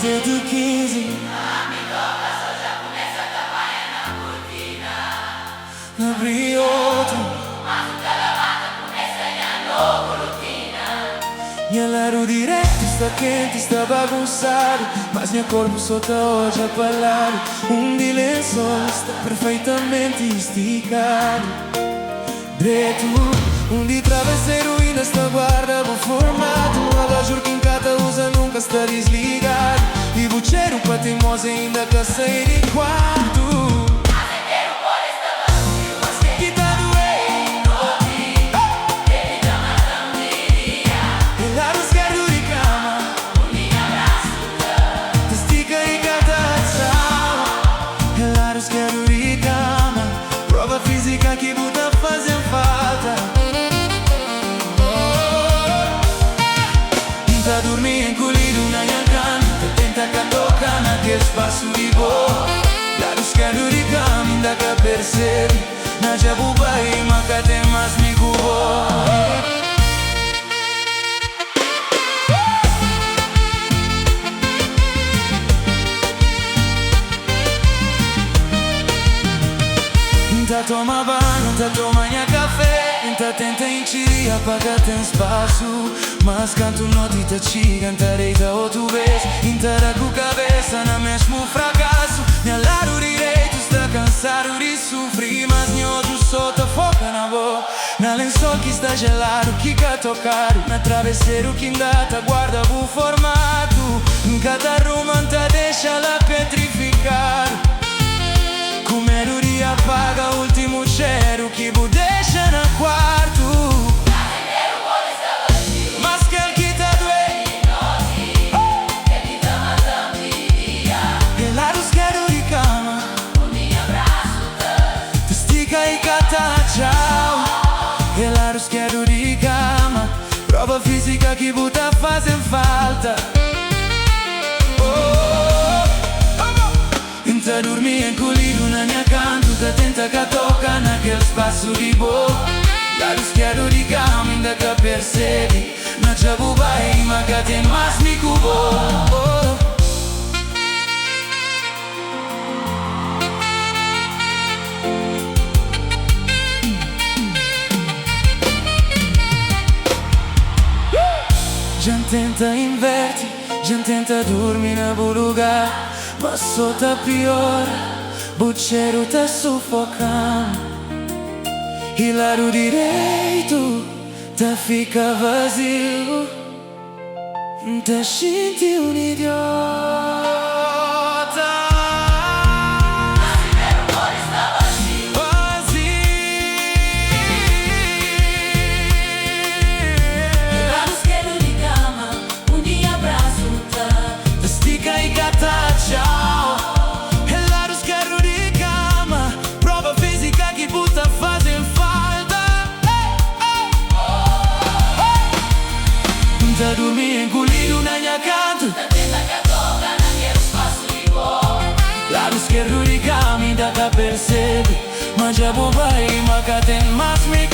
115. Abri outro, minha laro direto está quente, está bagunçado, mas meu corpo só tá hoje a falar. De lençol está perfeitamente esticado, direto. De travesseiro ainda está guarda bom formato. O abajur que em cada usa nunca está desligado. E bucheiro para teimosa ainda que sair de quarto. Física que buta fazem falta. Tá dormir encolhido na minha cama, tenta que toca naquele espaço de boa. Dados quero de cama, ainda que percebe na jabuba e maca tem mais me cubou. Tá toma banho, tá toma minha café. Tá tenta encher, apaga tem espaço. Mas canto noite tá chega, tá deita outro vez. Tá com cabeça na mesmo fracasso. Minha lado direito está cansado de sofrer, mas meu outro só tá foca na boa. Na lençol que está gelado, que cá tocado. Na travesseiro que ainda tá guarda o formato. Cada romance tá deixa lá petrificado. Com medo de apaga o último cheiro que bu deixa no quarto. Mas quer que tá doendo, ele tá matando de dia. Pelados quero de cama, o meu abraço tá. Tu estica e cata tchau. Pelados quero de cama, prova física que bu tá fazendo falta. Tá dormir encolhido na minha canto, tá tenta que toca naquele espaço de boa. Dados quero de cama, ainda que percebe na jabuba e maca tem mais me cubou. Já tenta inverte, já tenta dormir na bom lugar. Mas só tá pior, bucheiro tá sufocando. E lado direito tá fica vazio. Tá sentindo um idiota. Tá dormir encolhido na minha canto, tá tenta que toca naquele espaço de boa. Lado esquerdo de cama, ainda que percebe, mas já boba e maca tem mais me